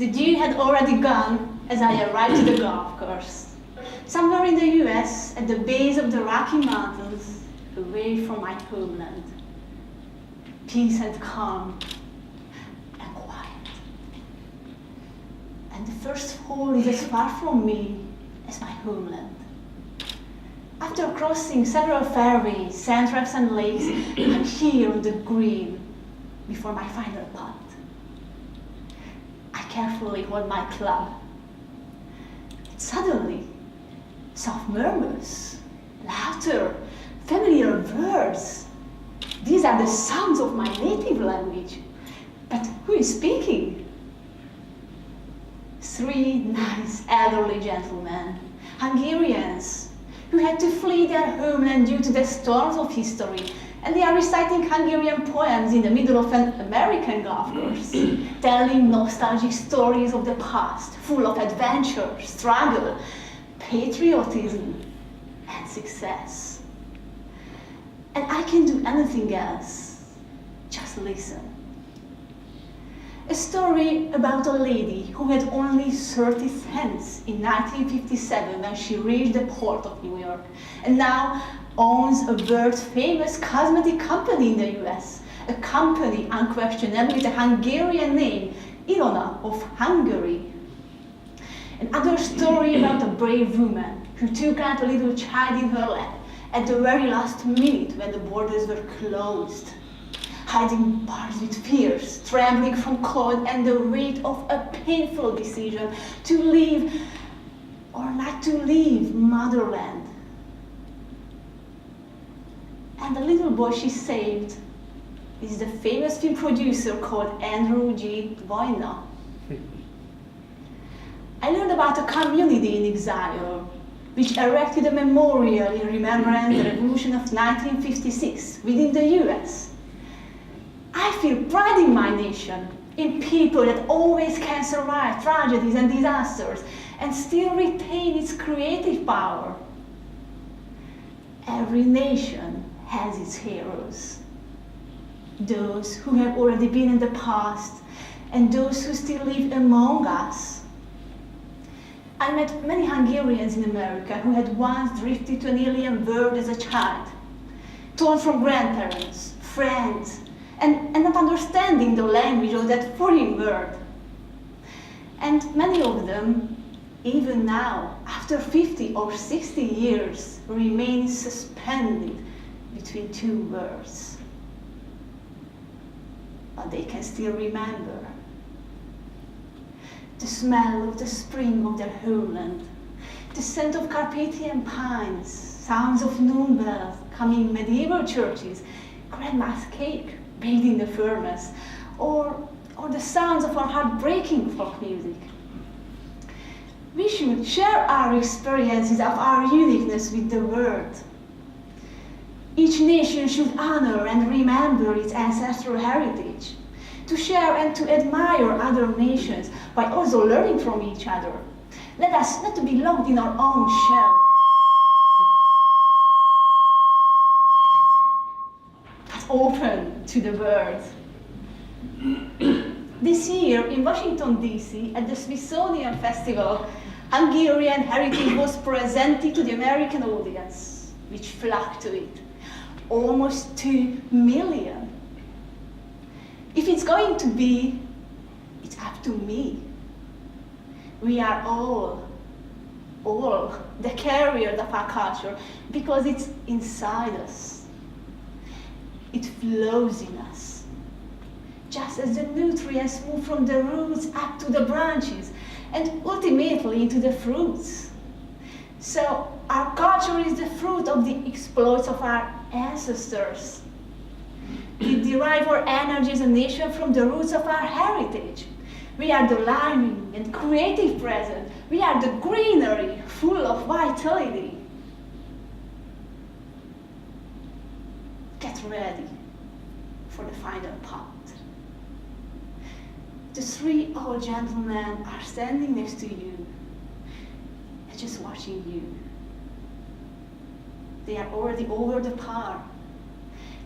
The dew had already gone as I arrived to the golf course. Somewhere in the US, at the base of the Rocky Mountains, away from my homeland. Peace and calm and quiet. And the first hole is as far from me as my homeland. After crossing several fairways, sand traps and lakes, I'm here on the green before my final putt. I carefully hold my club. And suddenly, soft murmurs, laughter, familiar words. These are the sounds of my native language. But who is speaking? 3 nice elderly gentlemen, Hungarians, who had to flee their homeland due to the storms of history, and they are reciting Hungarian poems in the middle of an American golf course, telling nostalgic stories of the past, full of adventure, struggle, patriotism, and success. And I can do anything else, just listen. A story about a lady who had only 30 cents in 1957 when she reached the port of New York, and now owns a world-famous cosmetic company in the US, a company unquestionably with a Hungarian name, Ilona of Hungary. Another story about a brave woman who took out a little child in her lap at the very last minute when the borders were closed, hiding bars with fears, trembling from cold and the weight of a painful decision to leave or not to leave motherland. And the little boy she saved is the famous film producer called Andrew G. Wojna. I learned about a community in exile which erected a memorial in remembrance of the Revolution of 1956 within the US. I feel pride in my nation, in people that always can survive tragedies and disasters and still retain its creative power. Every nation has its heroes. Those who have already been in the past and those who still live among us. I met many Hungarians in America who had once drifted to an alien world as a child, torn from grandparents, friends, and not understanding the language of that foreign world. And many of them, even now, after 50 or 60 years, remain suspended between 2 worlds. But they can still remember the smell of the spring of their homeland, the scent of Carpathian pines, sounds of noon bells coming in medieval churches, grandma's cake baked in the furnace, or the sounds of our heartbreaking folk music. We should share our experiences of our uniqueness with the world. Each nation should honor and remember its ancestral heritage, to share and to admire other nations by also learning from each other. Let us not be locked in our own shell, but open to the world. This year in Washington, D.C., at the Smithsonian Festival, Hungarian heritage was presented to the American audience, which flocked to it. Almost 2 million. If it's going to be, it's up to me. We are all the carriers of our culture because it's inside us. It flows in us. Just as the nutrients move from the roots up to the branches and ultimately into the fruits. So our culture is the fruit of the exploits of our ancestors. We derive our energy as a nation from the roots of our heritage. We are the living and creative present. We are the greenery full of vitality. Get ready for the final putt. The 3 old gentlemen are standing next to you and just watching you. They are already over the par.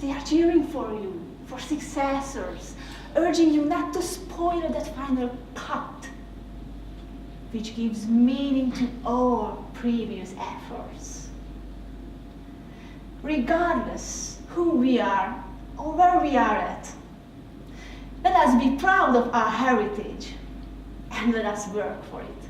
They are cheering for you, for successors, urging you not to spoil that final putt which gives meaning to all previous efforts. Regardless who we are or where we are at, let us be proud of our heritage and let us work for it.